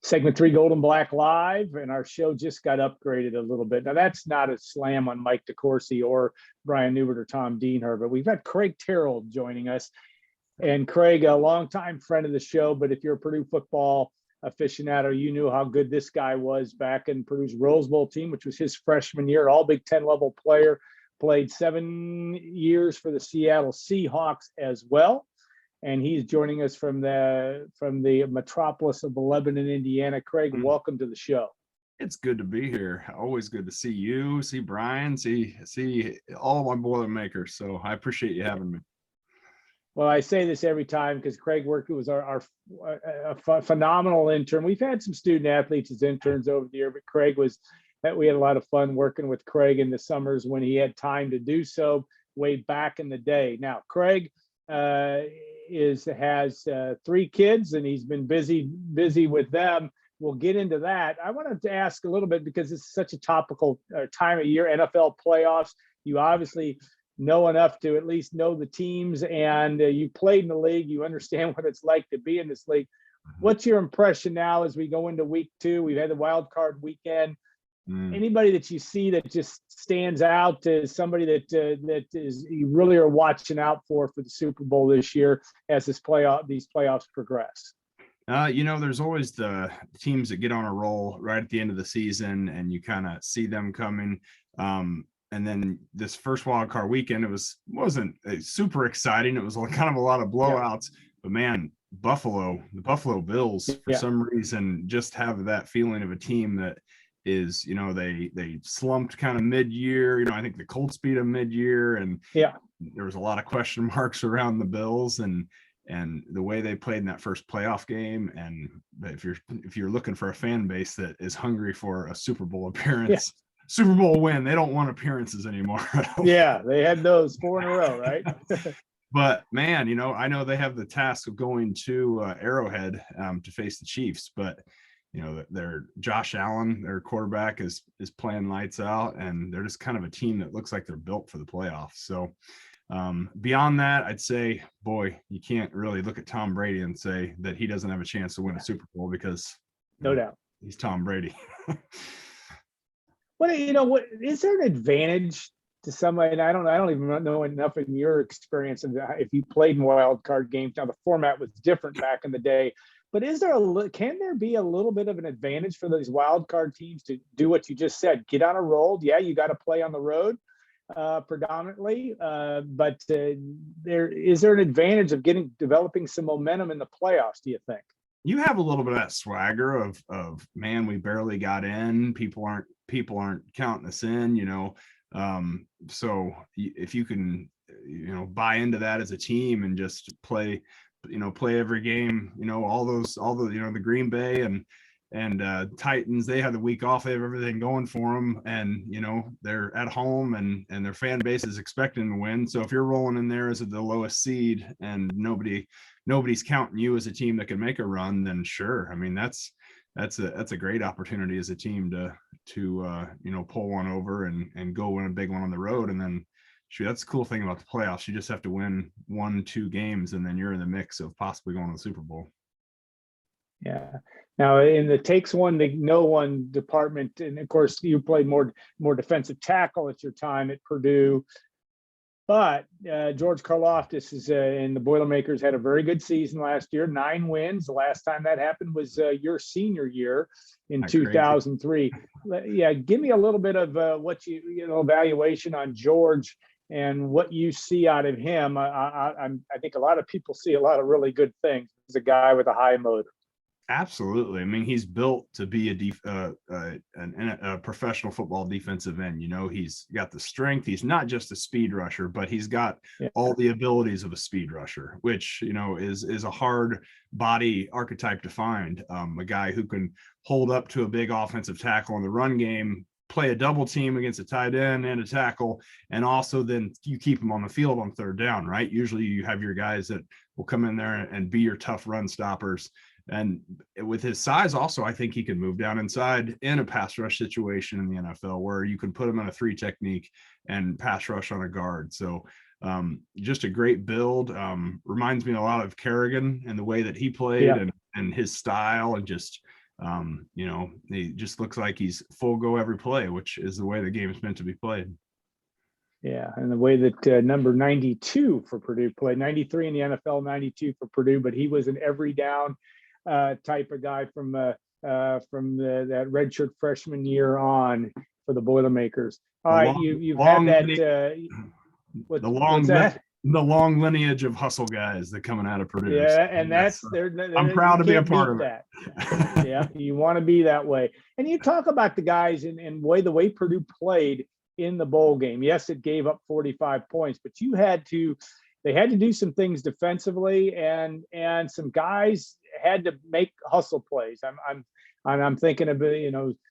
Segment 3, Gold and Black Live, and our show just got upgraded a little bit. Now, that's not a slam on Mike DeCourcy or Brian Newbert or Tom Diener, but we've got Craig Terrill joining us. And Craig, a longtime friend of the show, but if you're a Purdue football aficionado, you knew how good this guy was back in Purdue's Rose Bowl team, which was his freshman year, all Big Ten level player, played 7 years for the Seattle Seahawks as well. And he's joining us from the metropolis of Lebanon, Indiana. Craig, welcome to the show. It's good to be here. Always good to see you, see Brian, see all of my Boilermakers. So I appreciate you having me. Well, I say this every time because Craig was our phenomenal intern. We've had some student athletes as interns over the year, but we had a lot of fun working with Craig in the summers when he had time to do so way back in the day. Now, Craig has 3 kids and he's been busy with them. We'll get into that. I wanted to ask a little bit because it's such a topical time of year, NFL playoffs. You obviously know enough to at least know the teams, and you played in the league. You understand what it's like to be in this league. What's your impression now as we go into week 2? We've had the wild card weekend. Anybody that you see that just stands out as somebody that is you really are watching out for the Super Bowl this year as these playoffs progress? There's always the teams that get on a roll right at the end of the season, and you kind of see them coming. And then this first wild card weekend, wasn't super exciting. It was kind of a lot of blowouts. Yeah. But man, the Buffalo Bills, for some reason, just have that feeling of a team that is, they slumped kind of mid-year. I think the Colts beat them mid-year, and there was a lot of question marks around the Bills and the way they played in that first playoff game. And if you're looking for a fan base that is hungry for a Super Bowl appearance, Super Bowl win, they don't want appearances anymore. Yeah, they had those 4 in a row, right? But man, I know they have the task of going to Arrowhead to face the Chiefs, but their Josh Allen, their quarterback, is playing lights out, and they're just kind of a team that looks like they're built for the playoffs. So beyond that, I'd say, boy, you can't really look at Tom Brady and say that he doesn't have a chance to win a Super Bowl, because no doubt he's Tom Brady. What is there an advantage to somebody? And I don't even know enough in your experience of if you played in wild card games. Now the format was different back in the day, but can there be a little bit of an advantage for those wild card teams to do what you just said, get on a roll? Yeah, you got to play on the road predominantly, but is there an advantage of developing some momentum in the playoffs, do you think? You have a little bit of that swagger of man, we barely got in. People aren't counting us in, so if you can, buy into that as a team and just play every game, all the the Green Bay and Titans, they have the week off, they have everything going for them, and they're at home and their fan base is expecting to win. So if you're rolling in there as the lowest seed and nobody's counting you as a team that can make a run, then sure, I mean that's a great opportunity as a team to pull one over and go win a big one on the road. And then sure, that's the cool thing about the playoffs. You just have to win 1-2 games, and then you're in the mix of possibly going to the Super Bowl. Yeah. Now, in the takes one to know one department, and of course, you played more defensive tackle at your time at Purdue, but George Karlaftis and the Boilermakers had a very good season last year, 9 wins. The last time that happened was your senior year in 2003. Yeah, give me a little bit of what evaluation on George and what you see out of him. I think a lot of people see a lot of really good things. He's a guy with a high motor. Absolutely. I mean, he's built to be a professional football defensive end. He's got the strength. He's not just a speed rusher, but he's got all the abilities of a speed rusher, which, is a hard body archetype to find. A guy who can hold up to a big offensive tackle in the run game, play a double team against a tight end and a tackle, and also then you keep him on the field on third down, right? Usually you have your guys that will come in there and be your tough run stoppers. And with his size also, I think he can move down inside in a pass rush situation in the NFL where you can put him in a 3 technique and pass rush on a guard. So just a great build. Reminds me a lot of Kerrigan and the way that he played and his style, and just He just looks like he's full go every play, which is the way the game is meant to be played. Yeah, and the way that number 92 for Purdue played, 93 in the NFL, 92 for Purdue, but he was an every down type of guy from that redshirt freshman year on for the Boilermakers. All right, you've had that. The long lineage of hustle guys that coming out of Purdue. Yeah, and I'm proud to be a part of that. Yeah, you want to be that way. And you talk about the guys and the way Purdue played in the bowl game. Yes, it gave up 45 points, but they had to do some things defensively, and some guys had to make hustle plays. I'm thinking of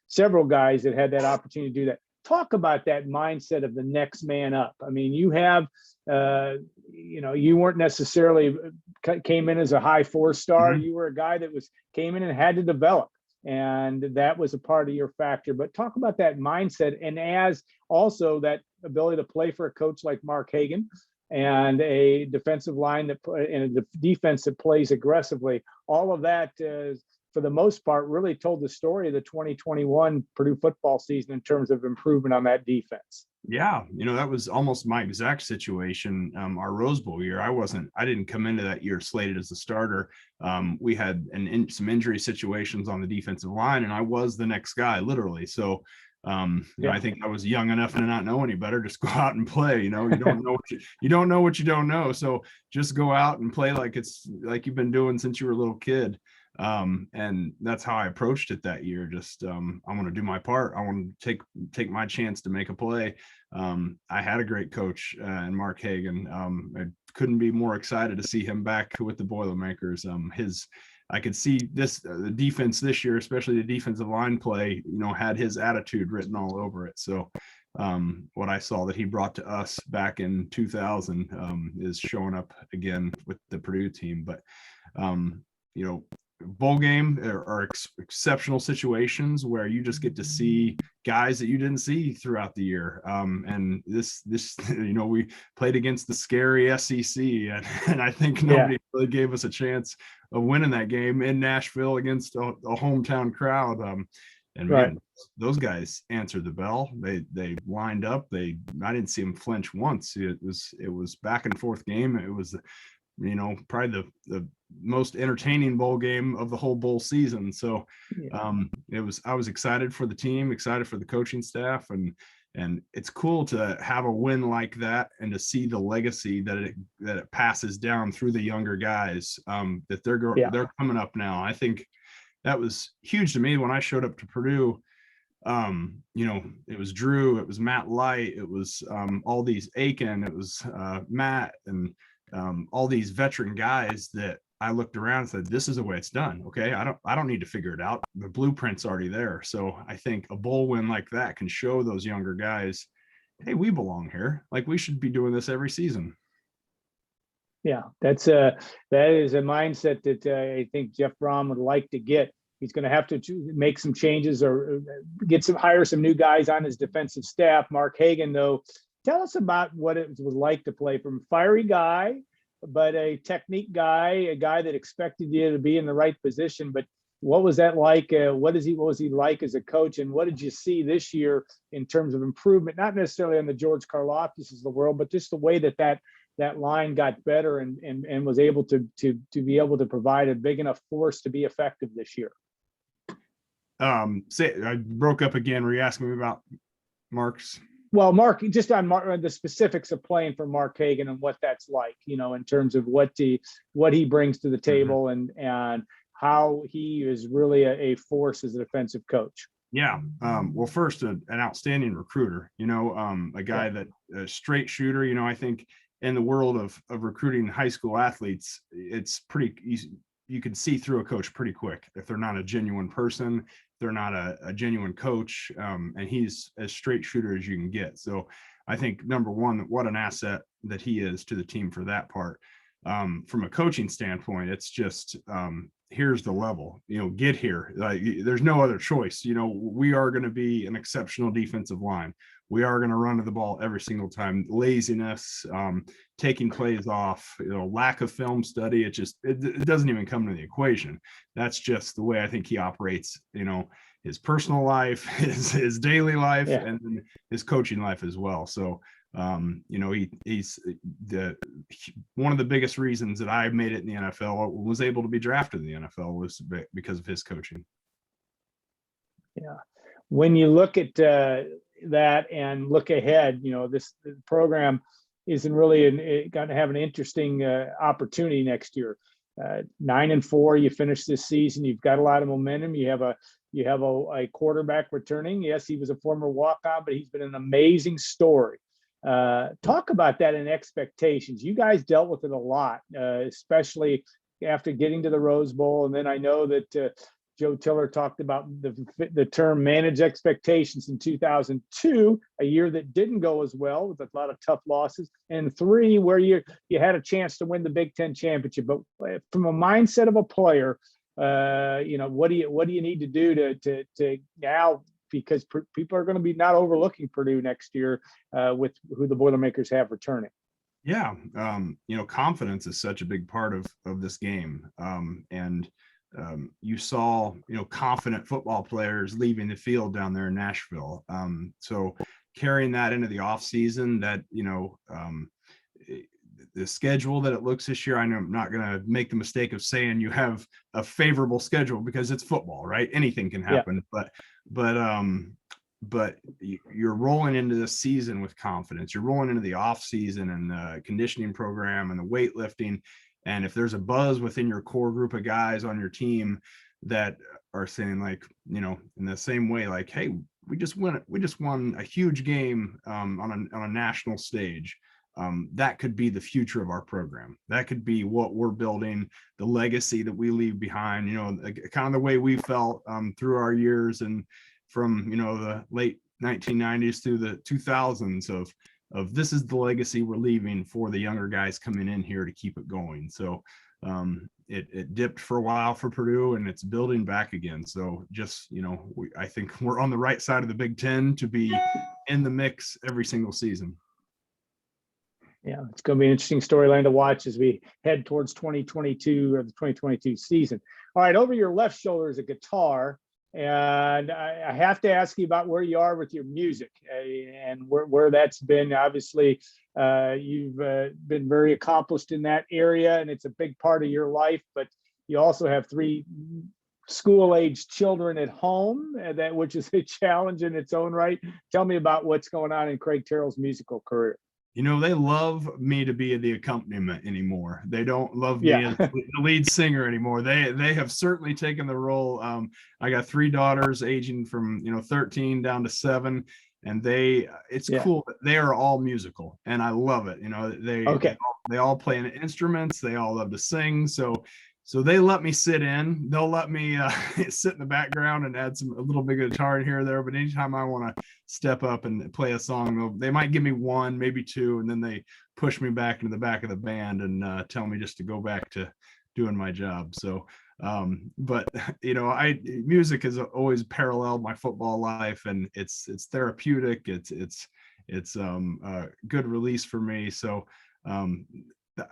several guys that had that opportunity to do that. Talk about that mindset of the next man up. I mean, you have, you weren't necessarily came in as a high 4-star. You were a guy that came in and had to develop, and that was a part of your factor. But talk about that mindset, and as also that ability to play for a coach like Mark Hagan and a defensive line and a defense that plays aggressively. All of that for the most part, really told the story of the 2021 Purdue football season in terms of improvement on that defense. Yeah, that was almost my exact situation. Our Rose Bowl year, I didn't come into that year slated as the starter. We had some injury situations on the defensive line, and I was the next guy, literally. So, I think I was young enough to not know any better. Just go out and play. You don't know you don't know what you don't know. So just go out and play like it's like you've been doing since you were a little kid. And that's how I approached it that year. Just I want to do my part. I want to take my chance to make a play. I had a great coach in Mark Hagan. I couldn't be more excited to see him back with the Boilermakers. I could see the defense this year, especially the defensive line play, had his attitude written all over it. So what I saw that he brought to us back in 2000 is showing up again with the Purdue team. But bowl game are exceptional situations where you just get to see guys that you didn't see throughout the year. And this we played against the scary SEC, and I think nobody really gave us a chance of winning that game in Nashville against a hometown crowd. And man, those guys answered the bell. They lined up. I didn't see them flinch once. It was back and forth game. It was probably the most entertaining bowl game of the whole bowl season. So I was excited for the team, excited for the coaching staff, and it's cool to have a win like that and to see the legacy that it passes down through the younger guys, that they're coming up now. I think that was huge to me when I showed up to Purdue. It was Drew, it was Matt Light, it was all these Aiken, it was Matt, and all these veteran guys that I looked around and said, this is the way it's done. Okay. I don't need to figure it out. The blueprint's already there. So I think a bowl win like that can show those younger guys, hey, we belong here. Like, we should be doing this every season. Yeah, that is a mindset that I think Jeff Brom would like to get. He's going to have to make some changes or hire some new guys on his defensive staff. Mark Hagan, though, tell us about what it was like to play from a fiery guy, but a technique guy, a guy that expected you to be in the right position. But what was that like? What was he like as a coach? And what did you see this year in terms of improvement? Not necessarily on the George Karlaftis of the world, but just the way that line got better and was able to be able to provide a big enough force to be effective this year. I broke up again. Were you asking me about Mark's? Well, Mark, just on the specifics of playing for Mark Hagan and what that's like, in terms of what he brings to the table and how he is really a force as a defensive coach. Yeah. Well, first, an outstanding recruiter, a guy that a straight shooter. I think in the world of recruiting high school athletes, it's pretty easy. You can see through a coach pretty quick if they're not a genuine person, they're not a genuine coach, and he's as straight shooter as you can get. So I think, number one, what an asset that he is to the team for that part. From a coaching standpoint, it's just here's the level, get here. Like, there's no other choice. We are going to be an exceptional defensive line. we are going to run to the ball every single time. Laziness, taking plays off, lack of film study. It doesn't even come to the equation. That's just the way I think he operates, his personal life, his daily life, Yeah. and then his coaching life as well. So, he's one of the biggest reasons that I made it in the NFL, was able to be drafted in the NFL, was because of his coaching. Yeah. When you look at that and look ahead, this program isn't really going to have an interesting opportunity next year. 9-4, you finish this season. You've got a lot of momentum. You have a quarterback returning. Yes, he was a former walk-on, but he's been an amazing story. Talk about that and expectations. You guys dealt with it a lot, especially after getting to the Rose Bowl. And then I know that Joe Tiller talked about the term manage expectations in 2002, a year that didn't go as well, with a lot of tough losses, and 3, where you had a chance to win the Big Ten championship. But from a mindset of a player, what do you need to do to now, because people are going to be not overlooking Purdue next year with who the Boilermakers have returning. Yeah. Confidence is such a big part of this game. You saw, confident football players leaving the field down there in Nashville. So carrying that into the off season, that, the schedule that it looks this year, I know I'm not going to make the mistake of saying you have a favorable schedule, because it's football, right? Anything can happen, yeah. But you're rolling into this season with confidence. You're rolling into the off season and the conditioning program and the weightlifting. And if there's a buzz within your core group of guys on your team that are saying, like, in the same way, like, hey, we just won a huge game on a national stage. That could be the future of our program. That could be what we're building, the legacy that we leave behind, kind of the way we felt through our years, and from, the late 1990s through the 2000s of this is the legacy we're leaving for the younger guys coming in here to keep it going. So it dipped for a while for Purdue, and it's building back again. So just, I think we're on the right side of the Big Ten to be in the mix every single season. Yeah, it's going to be an interesting storyline to watch as we head towards 2022, or the 2022 season. All right, over your left shoulder is a guitar, and I have to ask you about where you are with your music and where that's been. Obviously, you've been very accomplished in that area, and it's a big part of your life, but you also have 3 school-age children at home, which is a challenge in its own right. Tell me about what's going on in Craig Terrill's musical career. They love me to be the accompaniment anymore. They don't love me as the lead singer anymore. They have certainly taken the role. I got 3 daughters aging from 13 down to 7, and it's cool. They are all musical, and I love it. They all play instruments. They all love to sing. So they let me sit in. They'll let me sit in the background and add a little bit of guitar in here or there. But anytime I want to step up and play a song, they might give me 1, maybe 2, and then they push me back into the back of the band and tell me just to go back to doing my job. So, but music has always paralleled my football life, and it's therapeutic. It's a good release for me. So,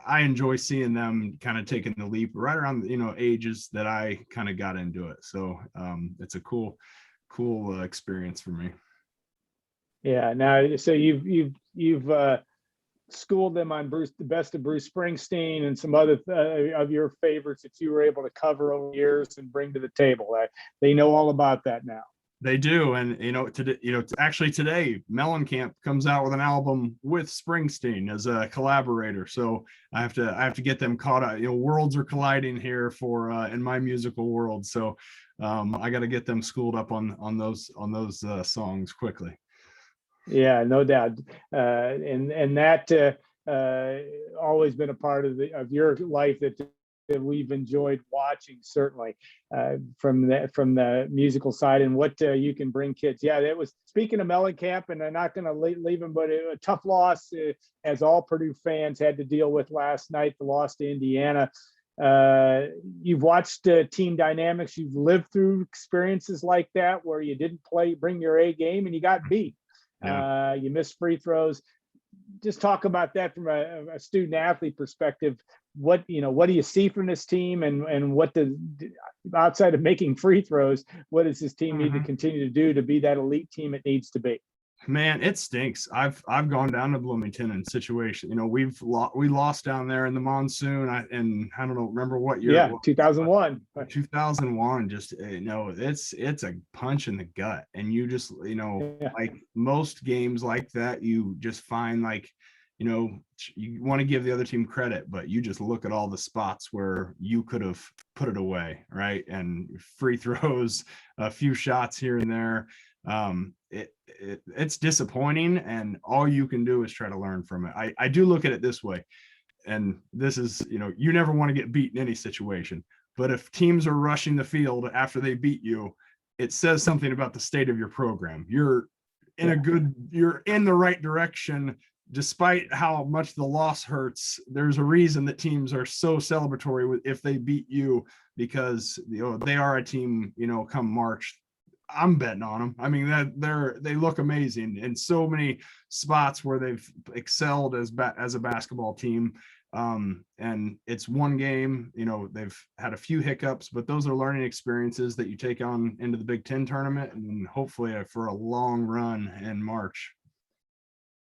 I enjoy seeing them kind of taking the leap right around ages that I kind of got into it. So it's a cool experience for me. Yeah. Now, so you've schooled them on the best of Bruce Springsteen and some other of your favorites that you were able to cover over years and bring to the table. They know all about that now. They do. And, actually today, Mellencamp comes out with an album with Springsteen as a collaborator. So I have to get them caught up. Worlds are colliding here in my musical world. So I got to get them schooled up on those songs quickly. Yeah, no doubt. And that always been a part of your life that we've enjoyed watching, certainly from the musical side, and what you can bring kids. Yeah, that was, speaking of Mellencamp, and I'm not going to leave him, but a tough loss, as all Purdue fans had to deal with last night, the loss to Indiana. You've watched team dynamics. You've lived through experiences like that where you didn't bring your A game and you got beat. You miss free throws. Just talk about that from a student athlete perspective. What do you see from this team, and what does, outside of making free throws, what does this team need to continue to do to be that elite team it needs to be? Man, it stinks. I've gone down to Bloomington in situation. We lost down there in the monsoon. I don't know, remember what year? Yeah, 2001. 2001. Just it's a punch in the gut, and you just like most games like that, you just find you want to give the other team credit, but you just look at all the spots where you could have put it away, right? And free throws, a few shots here and there. It's disappointing, and all you can do is try to learn from it. I do look at it this way, and this is, you never want to get beat in any situation, but if teams are rushing the field after they beat you, it says something about the state of your program. You're in the right direction. Despite how much the loss hurts, there's a reason that teams are so celebratory if they beat you, because they are a team, come March, I'm betting on them. I mean, they look amazing in so many spots where they've excelled as a basketball team. And it's one game, they've had a few hiccups, but those are learning experiences that you take on into the Big Ten tournament, and hopefully for a long run in March.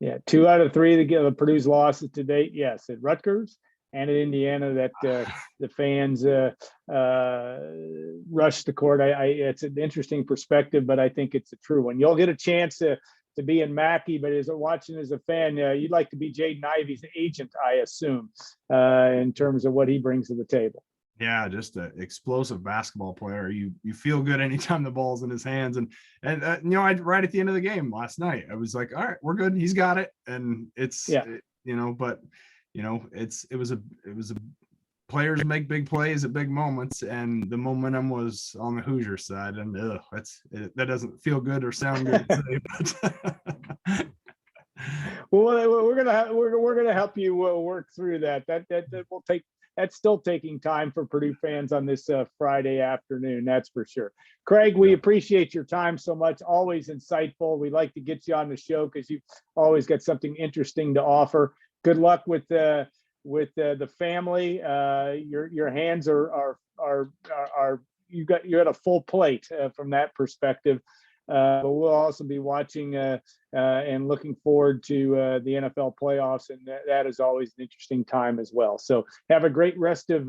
Yeah, 2 out of 3 the Purdue's losses to date. Yes, at Rutgers and at Indiana, that the fans rushed the court. It's an interesting perspective, but I think it's a true one. You'll get a chance to be in Mackey, but watching as a fan, you'd like to be Jaden Ivey's agent, I assume, in terms of what he brings to the table. Yeah, just an explosive basketball player. You feel good anytime the ball's in his hands. And right at the end of the game last night, I was like, all right, we're good. He's got it. And it's, it was a players make big plays at big moments, and the momentum was on the Hoosier side. And that doesn't feel good or sound good to say, but well, we're gonna help you work through that. That will take. That's still taking time for Purdue fans on this Friday afternoon. That's for sure. Craig, we appreciate your time so much. Always insightful. We like to get you on the show because you've always got something interesting to offer. Good luck with the family. Your hands are you got a full plate from that perspective. But we'll also be watching and looking forward to the NFL playoffs, and that is always an interesting time as well. So have a great rest of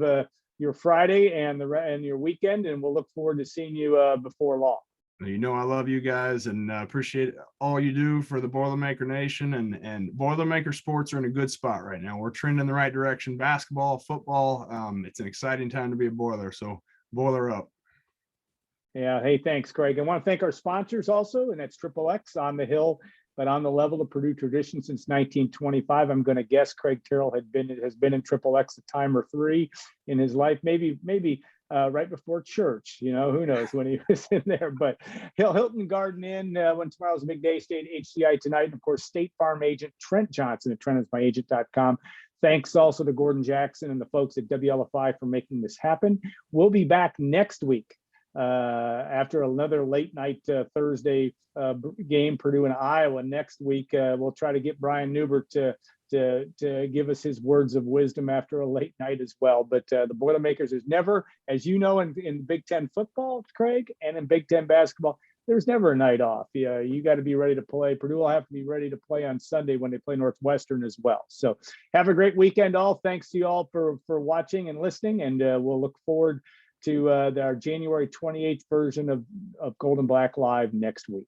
your Friday and your weekend, and we'll look forward to seeing you before long. I love you guys, and appreciate all you do for the Boilermaker Nation, and Boilermaker sports are in a good spot right now. We're trending in the right direction. Basketball, football, it's an exciting time to be a Boiler. So Boiler up. Yeah. Hey, thanks, Craig. I want to thank our sponsors also, and that's XXX, on the hill, but on the level of Purdue tradition since 1925. I'm going to guess Craig Terrill has been in XXX a time or 3 in his life, maybe right before church. Who knows when he was in there. But Hilton Garden Inn, when tomorrow's a big day, stay at HCI tonight. And of course, State Farm agent Trent Johnson at trentismyagent.com. Thanks also to Gordon Jackson and the folks at WLFI for making this happen. We'll be back next week after another late night Thursday game, Purdue and Iowa. Next week, we'll try to get Brian Newbert to give us his words of wisdom after a late night as well. But the Boilermakers is never, as you know, in Big Ten football, Craig, and in Big Ten basketball, there's never a night off. You got to be ready to play. Purdue will have to be ready to play on Sunday when they play Northwestern as well. So have a great weekend, all. Thanks to you all for watching and listening, and we'll look forward to our January 28th version of Golden Black Live next week.